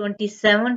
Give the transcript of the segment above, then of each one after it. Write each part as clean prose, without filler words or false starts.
27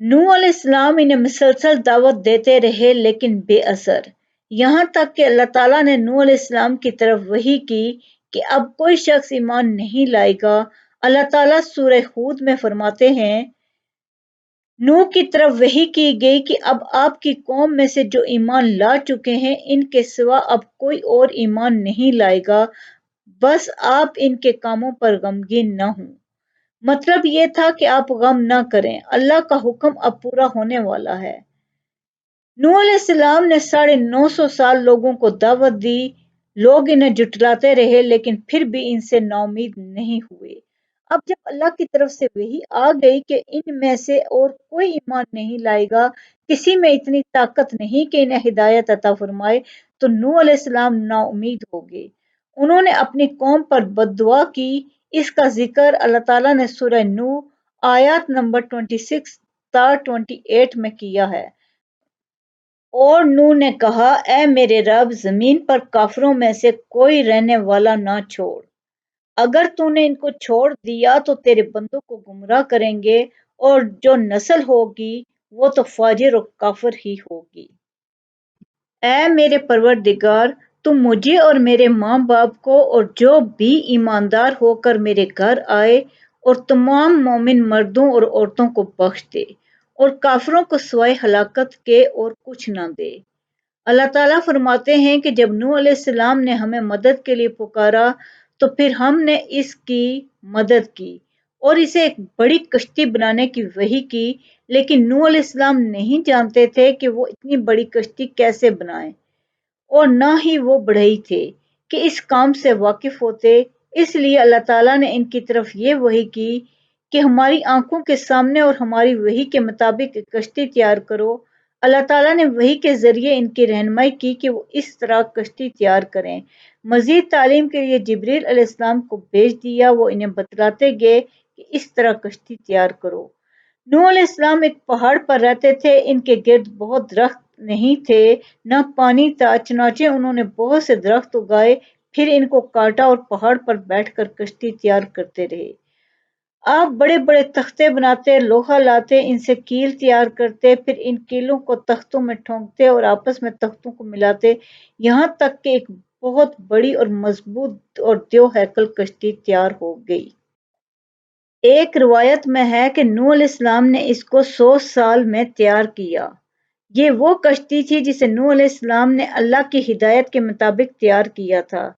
نوح علیہ السلام انہیں مسلسل دعوت دیتے رہے لیکن بے اثر، یہاں تک کہ اللہ تعالیٰ نے نوح علیہ السلام کی طرف وحی کی کہ اب کوئی شخص ایمان نہیں لائے گا۔ اللہ تعالیٰ سورہ ہود میں فرماتے ہیں، نوح کی طرف وحی کی گئی کہ اب آپ کی قوم میں سے جو ایمان لا چکے ہیں ان کے سوا اب کوئی اور ایمان نہیں لائے گا، بس آپ ان کے کاموں پر غمگین نہ ہوں۔ مطلب یہ تھا کہ آپ غم نہ کریں، اللہ کا حکم اب پورا ہونے والا ہے۔ نوح علیہ السلام نے 950 سال لوگوں کو دعوت دی، لوگ انہیں جھٹلاتے رہے لیکن پھر بھی ان سے ناامید نہیں ہوئے۔ اب جب اللہ کی طرف سے وحی آ گئی کہ ان میں سے اور کوئی ایمان نہیں لائے گا، کسی میں اتنی طاقت نہیں کہ انہیں ہدایت عطا فرمائے، تو نوح علیہ السلام نا امید ہو گئے۔ انہوں نے اپنی قوم پر بد دعا کی۔ اس کا ذکر اللہ تعالیٰ نے سورہ نوح آیات نمبر 26 تا 28 میں کیا ہے۔ اور نوح نے کہا، اے میرے رب، زمین پر کافروں میں سے کوئی رہنے والا نہ چھوڑ، اگر تو نے ان کو چھوڑ دیا تو تیرے بندوں کو گمراہ کریں گے، اور جو نسل ہوگی وہ تو فاجر اور کافر ہی ہوگی۔ اے میرے پروردگار، تو مجھے اور میرے ماں باپ کو اور جو بھی ایماندار ہو کر میرے گھر آئے اور تمام مومن مردوں اور عورتوں کو بخش دے، اور کافروں کو سوائے ہلاکت کے اور کچھ نہ دے۔ اللہ تعالیٰ فرماتے ہیں کہ جب نوح علیہ السلام نے ہمیں مدد کے لیے پکارا تو پھر ہم نے اس کی مدد کی اور اسے ایک بڑی کشتی بنانے کی وحی کی، لیکن نوح علیہ السلام نہیں جانتے تھے کہ وہ اتنی بڑی کشتی کیسے بنائیں، اور نہ ہی وہ بڑھئی تھے کہ اس کام سے واقف ہوتے۔ اس لیے اللہ تعالیٰ نے ان کی طرف یہ وحی کی کہ ہماری آنکھوں کے سامنے اور ہماری وحی کے مطابق ایک کشتی تیار کرو۔ اللہ تعالیٰ نے وحی کے ذریعے ان کی رہنمائی کی کہ وہ اس طرح کشتی تیار کریں۔ مزید تعلیم کے لیے جبریل علیہ السلام کو بھیج دیا، وہ انہیں بتلاتے گئے کہ اس طرح کشتی تیار کرو۔ نوح علیہ السلام ایک پہاڑ پر رہتے تھے، ان کے گرد بہت درخت نہیں تھے، نہ پانی تھا، چنانچہ انہوں نے بہت سے درخت اگائے، پھر ان کو کاٹا اور پہاڑ پر بیٹھ کر کشتی تیار کرتے رہے۔ آپ بڑے بڑے تختے بناتے، لوہا لاتے، ان سے کیل تیار کرتے، پھر ان کیلوں کو تختوں میں ٹھونکتے اور آپس میں تختوں کو ملاتے، یہاں تک کہ ایک بہت بڑی اور مضبوط اور دیو ہیکل کشتی تیار ہو گئی۔ ایک روایت میں ہے کہ نوح علیہ السلام نے اس کو 100 سال میں تیار کیا۔ یہ وہ کشتی تھی جسے نوح علیہ السلام نے اللہ کی ہدایت کے مطابق تیار کیا تھا۔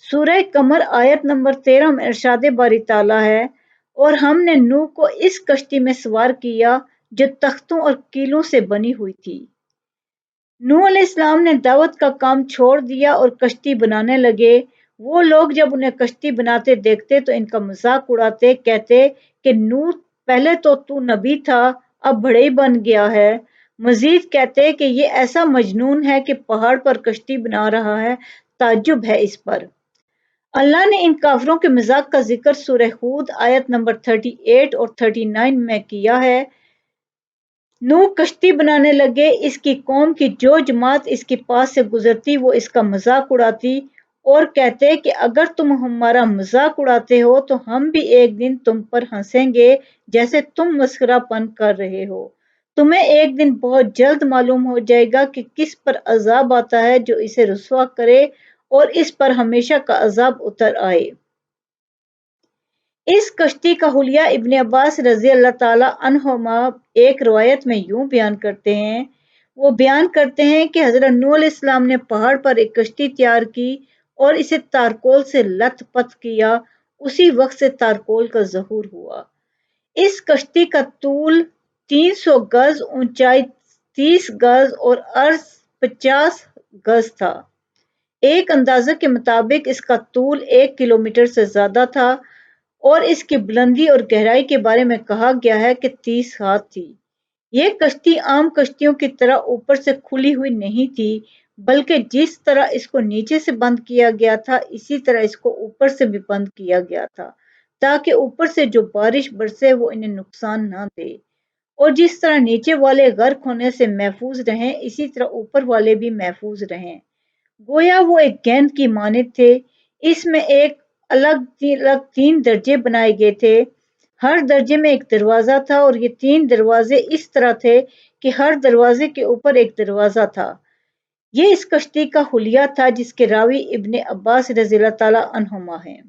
سورہ قمر آیت نمبر 13 میں ارشاد باری تعالیٰ ہے، اور ہم نے نوح کو اس کشتی میں سوار کیا جو تختوں اور کیلوں سے بنی ہوئی تھی۔ نوح علیہ السلام نے دعوت کا کام چھوڑ دیا اور کشتی بنانے لگے۔ وہ لوگ جب انہیں کشتی بناتے دیکھتے تو ان کا مذاق اڑاتے، کہتے کہ نوح، پہلے تو تو نبی تھا، اب بڑھئی بن گیا ہے۔ مزید کہتے کہ یہ ایسا مجنون ہے کہ پہاڑ پر کشتی بنا رہا ہے، تعجب ہے اس پر۔ اللہ نے ان کافروں کے مذاق کا ذکر سورہ ہود آیت نمبر 38 اور 39 میں کیا ہے۔ نوح کشتی بنانے لگے، اس کی قوم کی جو جماعت اس کے پاس سے گزرتی وہ اس کا مذاق اڑاتی اور کہتے کہ اگر تم ہمارا مذاق اڑاتے ہو تو ہم بھی ایک دن تم پر ہنسیں گے جیسے تم مسخرہ پن کر رہے ہو۔ تمہیں ایک دن بہت جلد معلوم ہو جائے گا کہ کس پر عذاب آتا ہے جو اسے رسوا کرے اور اس پر ہمیشہ کا عذاب اتر آئے۔ اس کشتی کا حلیہ ابن عباس رضی اللہ تعالیٰ عنہما ایک روایت میں یوں بیان کرتے ہیں، وہ بیان کرتے ہیں کہ حضرت نوح علیہ السلام نے پہاڑ پر ایک کشتی تیار کی اور اسے تارکول سے لت پت کیا، اسی وقت سے تارکول کا ظہور ہوا۔ اس کشتی کا طول 300 گز، اونچائی 30 گز اور عرض 50 گز تھا۔ ایک اندازے کے مطابق اس کا طول 1 کلومیٹر سے زیادہ تھا اور اس کی بلندی اور گہرائی کے بارے میں کہا گیا ہے کہ 30 ہاتھ تھی۔ یہ کشتی عام کشتیوں کی طرح اوپر سے کھلی ہوئی نہیں تھی، بلکہ جس طرح اس کو نیچے سے بند کیا گیا تھا اسی طرح اس کو اوپر سے بھی بند کیا گیا تھا، تاکہ اوپر سے جو بارش برسے وہ انہیں نقصان نہ دے، اور جس طرح نیچے والے غرق ہونے سے محفوظ رہیں اسی طرح اوپر والے بھی محفوظ رہیں۔ گویا وہ ایک گیند کی مانند تھے۔ اس میں ایک الگ 3 درجے بنائے گئے تھے۔ ہر درجے میں ایک دروازہ تھا اور یہ 3 دروازے اس طرح تھے کہ ہر دروازے کے اوپر ایک دروازہ تھا۔ یہ اس کشتی کا حلیہ تھا جس کے راوی ابن عباس رضی اللہ تعالیٰ عنہما ہیں۔